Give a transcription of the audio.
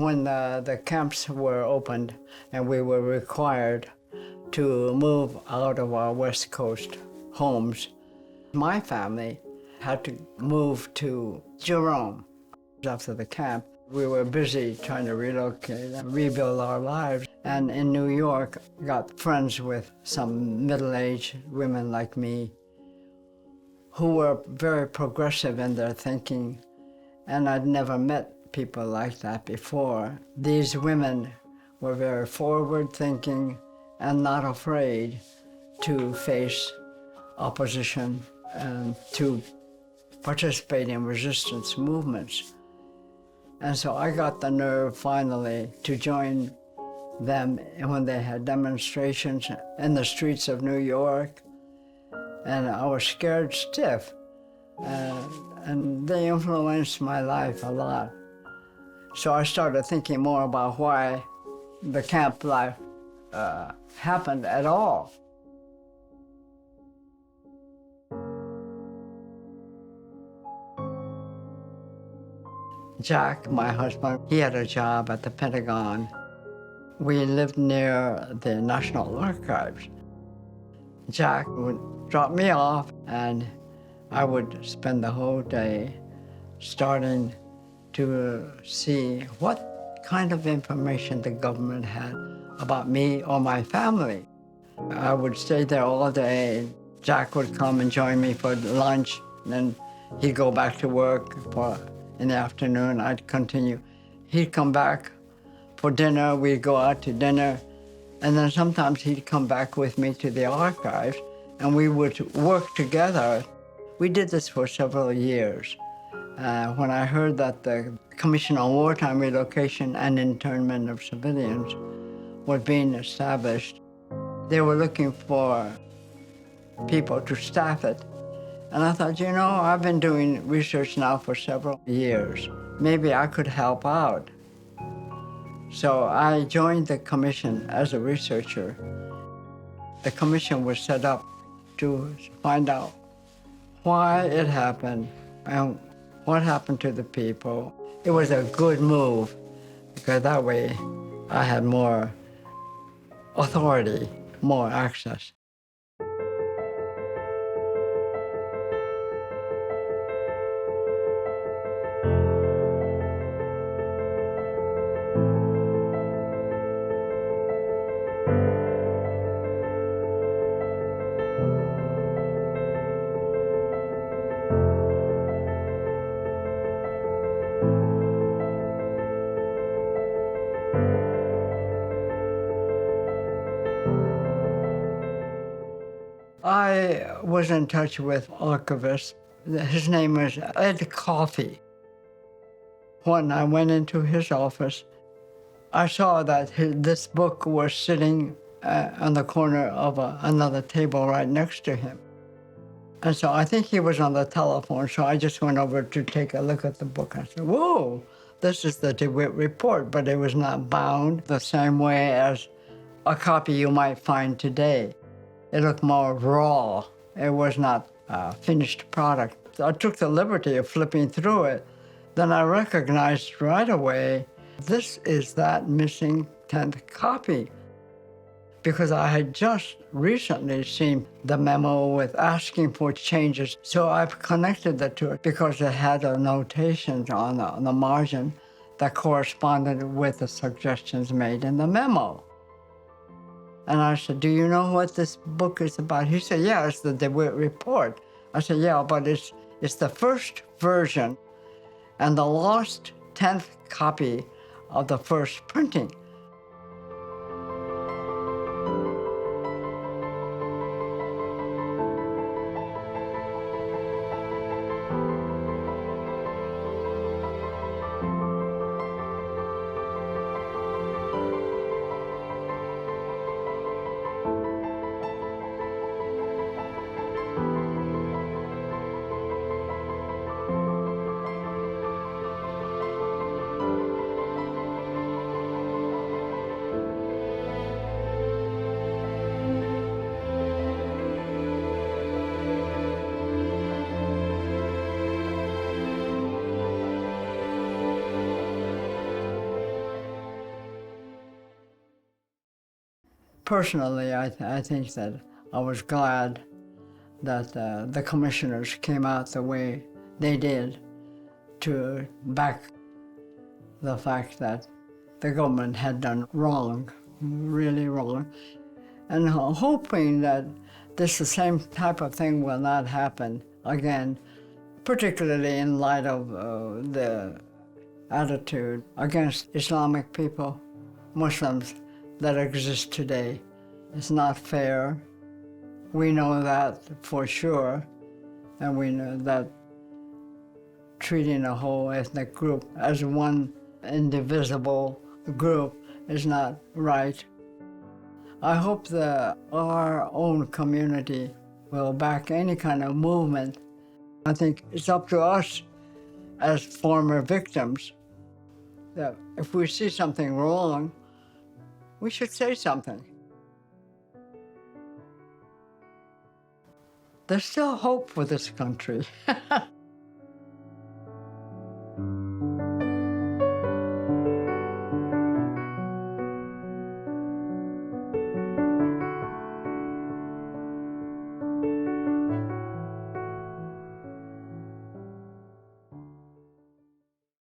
when the camps were opened and we were required to move out of our West Coast homes, my family had to move to Jerome after the camp. We were busy trying to relocate and rebuild our lives. And in New York, got friends with some middle-aged women like me who were very progressive in their thinking. And I'd never met people like that before. These women were very forward-thinking and not afraid to face opposition and to participate in resistance movements. And so I got the nerve finally to join them when they had demonstrations in the streets of New York. And I was scared stiff. And they influenced my life a lot. So I started thinking more about why the camp life happened at all. Jack, my husband, he had a job at the Pentagon. We lived near the National Archives. Jack would drop me off, and I would spend the whole day starting to see what kind of information the government had about me or my family. I would stay there all day. Jack would come and join me for lunch, and then he'd go back to work in the afternoon. I'd continue. He'd come back for dinner, we'd go out to dinner, and then sometimes he'd come back with me to the archives, and we would work together. We did this for several years. When I heard that the Commission on Wartime Relocation and Internment of Civilians was being established, they were looking for people to staff it. And I thought, you know, I've been doing research now for several years. Maybe I could help out. So I joined the commission as a researcher. The commission was set up to find out why it happened and what happened to the people. It was a good move because that way I had more authority, more access. I was in touch with archivist. His name is Ed Coffey. When I went into his office, I saw that this book was sitting on the corner of another table right next to him. And so I think he was on the telephone, so I just went over to take a look at the book. I said, whoa, this is the DeWitt report, but it was not bound the same way as a copy you might find today. It looked more raw. It was not a finished product. So I took the liberty of flipping through it. Then I recognized right away, this is that missing 10th copy. Because I had just recently seen the memo with asking for changes. So I've connected the two because it had a notation on the margin that corresponded with the suggestions made in the memo. And I said, do you know what this book is about? He said, yeah, it's the DeWitt report. I said, yeah, but it's the first version and the lost 10th copy of the first printing. personally, I think that I was glad that the commissioners came out the way they did to back the fact that the government had done wrong, really wrong, and hoping that the same type of thing will not happen again, particularly in light of the attitude against Islamic people, Muslims that exist today. It's not fair. We know that for sure, and we know that treating a whole ethnic group as one indivisible group is not right. I hope that our own community will back any kind of movement. I think it's up to us as former victims that if we see something wrong, we should say something. There's still hope for this country.